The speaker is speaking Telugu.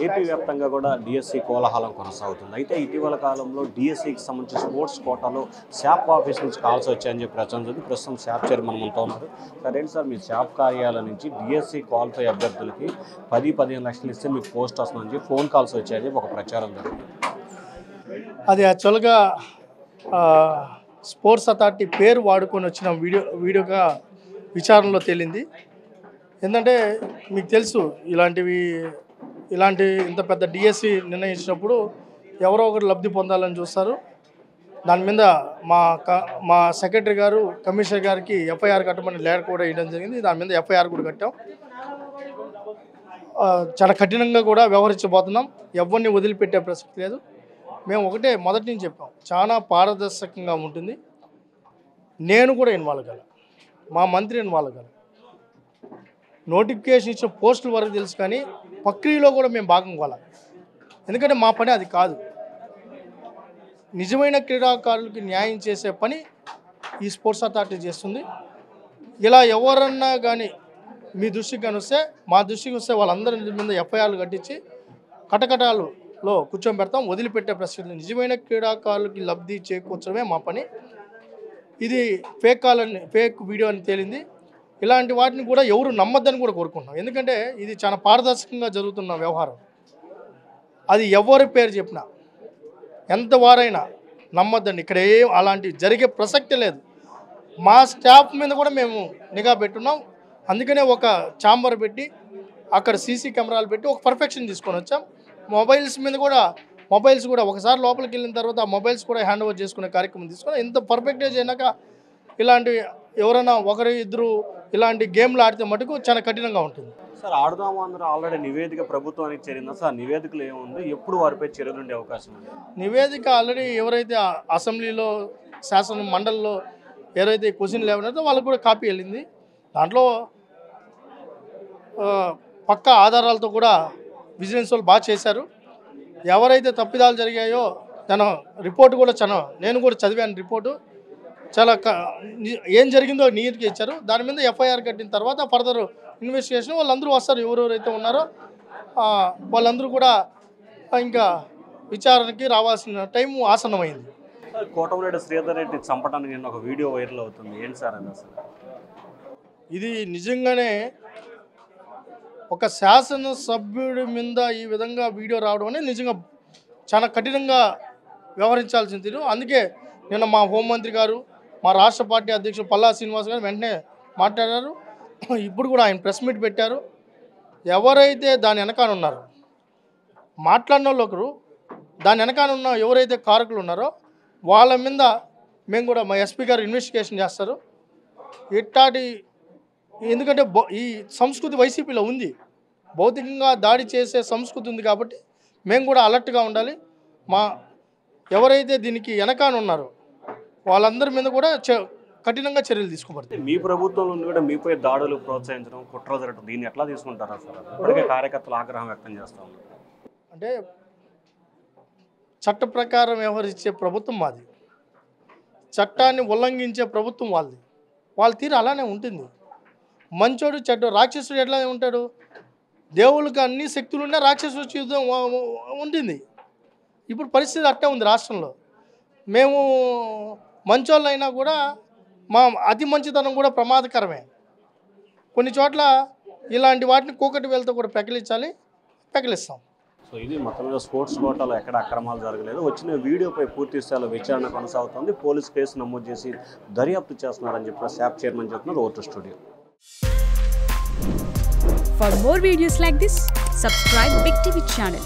ఏపీ వ్యాప్తంగా కూడా డిఎస్సి కోలాహలం కొనసాగుతుంది. అయితే ఇటీవల కాలంలో డిఎస్సికి సంబంధించి స్పోర్ట్స్ కోటాలో శాప్ ఆఫీస్ నుంచి కాల్స్ వచ్చాయని చెప్పి ప్రచారం జరిగింది. ప్రస్తుతం శాప్ చైర్మన్ మనతో ఉన్నారు. సార్ ఏంటి సార్ మీ శాప్ కార్యాలయం నుంచి డిఎస్సి క్వాలిఫై అభ్యర్థులకి 10-15 లక్షలు ఇస్తే మీకు పోస్ట్ వస్తుందని చెప్పి ఫోన్ కాల్స్ వచ్చాయని చెప్పి ఒక ప్రచారం జరిగింది. అది యాక్చువల్గా స్పోర్ట్స్ అథారిటీ పేరు వాడుకొని వచ్చిన వీడియోగా విచారణలో తేలింది. ఏంటంటే మీకు తెలుసు ఇలాంటి ఇంత పెద్ద డిఎస్సి నిర్ణయించినప్పుడు ఎవరో ఒకరు లబ్ధి పొందాలని చూస్తారు. దాని మీద మా సెక్రటరీ గారు కమిషనర్ గారికి ఎఫ్ఐఆర్ కట్టమని లెటర్ కూడా ఇవ్వడం జరిగింది. దాని మీద ఎఫ్ఐఆర్ కూడా కట్టాం. చాలా కఠినంగా కూడా వ్యవహరించబోతున్నాం. ఎవరిని వదిలిపెట్టే ప్రసక్తి లేదు. మేము ఒకటే మొదటి నుంచి చెప్పాం, చాలా పారదర్శకంగా ఉంటుంది. నేను కూడా ఇన్వాల్వ్ కాల, మా మంత్రి ఇన్వాల్వ్ కాల. నోటిఫికేషన్ ఇచ్చిన పోస్టుల వరకు తెలుసు, కానీ ప్రక్రియలో కూడా మేము భాగం కావాలి. ఎందుకంటే మా పని అది కాదు. నిజమైన క్రీడాకారులకి న్యాయం చేసే పని ఈ స్పోర్ట్స్ అథారిటీ చేస్తుంది. ఇలా ఎవరన్నా కానీ మీ దృష్టికి కానీ వస్తే, మా దృష్టికి వస్తే వాళ్ళందరి మీద ఎఫ్ఐఆర్లు కట్టించి కటకటాలలో కూర్చోబెడతాం. వదిలిపెట్టే ప్రశ్న. నిజమైన క్రీడాకారులకి లబ్ధి చేకూర్చడమే మా పని. ఇది ఫేక్ వీడియో అని తేలింది. ఇలాంటి వాటిని కూడా ఎవరు నమ్మద్దని కూడా కోరుకుంటున్నాం. ఎందుకంటే ఇది చాలా పారదర్శకంగా జరుగుతున్న వ్యవహారం. అది ఎవరి పేరు చెప్పినా ఎంత వారైనా నమ్మద్దండి. ఇక్కడ అలాంటి జరిగే ప్రసక్తి లేదు. మా స్టాఫ్ మీద కూడా మేము నిఘా పెట్టున్నాం. అందుకనే ఒక ఛాంబర్ పెట్టి అక్కడ సీసీ కెమెరాలు పెట్టి ఒక పర్ఫెక్షన్ తీసుకొని వచ్చాం. మొబైల్స్ కూడా ఒకసారి లోపలికి వెళ్ళిన తర్వాత ఆ మొబైల్స్ కూడా హ్యాండ్ ఓవర్ చేసుకునే కార్యక్రమం తీసుకొని ఇంత పర్ఫెక్ట్గా చేయనాక ఇలాంటి ఎవరైనా ఒకరు ఇద్దరు ఇలాంటి గేమ్లు ఆడితే మటుకు చాలా కఠినంగా ఉంటుంది. సార్ ఆడుదాము అందరూ ఆల్రెడీ నివేదిక ప్రభుత్వానికి చేరిందా సార్? నివేదికలు ఏముంది, ఎప్పుడు వారిపై చర్యలు ఉండే అవకాశం ఉంది? నివేదిక ఆల్రెడీ ఎవరైతే అసెంబ్లీలో శాసన మండలిలో ఎవరైతే క్వశ్చన్ లేవనో వాళ్ళకు కూడా కాపీ వెళ్ళింది. దాంట్లో పక్కా ఆధారాలతో కూడా విజిలెన్స్ వాళ్ళు బాగా చేశారు. ఎవరైతే తప్పిదాలు జరిగాయో తన రిపోర్టు కూడా నేను కూడా చదివాను. రిపోర్టు చాలా ఏం జరిగిందో నీట్గా ఇచ్చారు. దాని మీద ఎఫ్ఐఆర్ కట్టిన తర్వాత ఫర్దర్ ఇన్వెస్టిగేషన్ వాళ్ళందరూ వస్తారు. ఎవరెవరైతే ఉన్నారో వాళ్ళందరూ కూడా ఇంకా విచారణకి రావాల్సిన టైం ఆసన్నమైంది. కోటమిరెడ్డి శ్రీధర్ రెడ్డి చంపడానికి ఒక వీడియో వైరల్ అవుతుంది. ఏంటి సార్ అది అసలు? ఇది నిజంగానే ఒక శాసనసభ్యుడి మీద ఈ విధంగా వీడియో రావడం అనేది నిజంగా చాలా కఠినంగా వ్యవహరించాల్సింది. అందుకే నిన్న మా హోంమంత్రి గారు, మా రాష్ట్ర పార్టీ అధ్యక్షుడు పల్లా శ్రీనివాస్ గారు వెంటనే మాట్లాడారు. ఇప్పుడు కూడా ఆయన ప్రెస్ మీట్ పెట్టారు. ఎవరైతే దాని వెనకాల ఉన్నారో మాట్లాడిన వాళ్ళు ఒకరు, దాని వెనకాల ఉన్న ఎవరైతే కారకులు ఉన్నారో వాళ్ళ మీద మేము కూడా మా ఎస్పీ గారు ఇన్వెస్టిగేషన్ చేస్తారు. ఎందుకంటే ఈ సంస్కృతి వైసీపీలో ఉంది. భౌతికంగా దాడి చేసే సంస్కృతి ఉంది. కాబట్టి మేము కూడా అలర్ట్గా ఉండాలి. ఎవరైతే దీనికి వెనకాల ఉన్నారో వాళ్ళందరి మీద కూడా కఠినంగా చర్యలు తీసుకోబడతాయి. మీ ప్రభుత్వంలో కూడా మీపై దాడులు ప్రోత్సహించడం, కుట్ర జరగడం, దీన్ని ఎట్లా తీసుకుంటారా సార్? ఇప్పటికే కార్యకర్తలు ఆగ్రహం వ్యక్తం చేస్తూ ఉన్నారు. అంటే చట్ట ప్రకారం వ్యవహరించే ప్రభుత్వం మాది, చట్టాన్ని ఉల్లంఘించే ప్రభుత్వం వాళ్ళది. వాళ్ళ తీరు అలానే ఉంటుంది. మంచోడు చెడ్డ రాక్షసుడు ఎట్లా ఉంటాడు? దేవుళ్ళకి అన్ని శక్తులు ఉన్నా రాక్షసుడు యుద్ధం ఉంటుంది. ఇప్పుడు పరిస్థితి అట్టే ఉంది రాష్ట్రంలో. మేము మంచోళ్ళైనా కూడా మా అతి మంచితనం కూడా ప్రమాదకరమే. కొన్ని చోట్ల ఇలాంటి వాటిని కూకటి వేలతో కూడా పెకిలిస్తాం. సో ఇది మొత్తం మీద స్పోర్ట్స్ కోటాలో ఎక్కడ అక్రమాలు జరగలేదు. వచ్చిన వీడియోపై పూర్తి స్థాయిలో విచారణ కొనసాగుతుంది. పోలీసు కేసు నమోదు చేసి దర్యాప్తు చేస్తున్నారని చెప్పి శాప్ చైర్మన్ చెప్తున్నారు. Vote studio. For more videos like this, subscribe Big TV channel.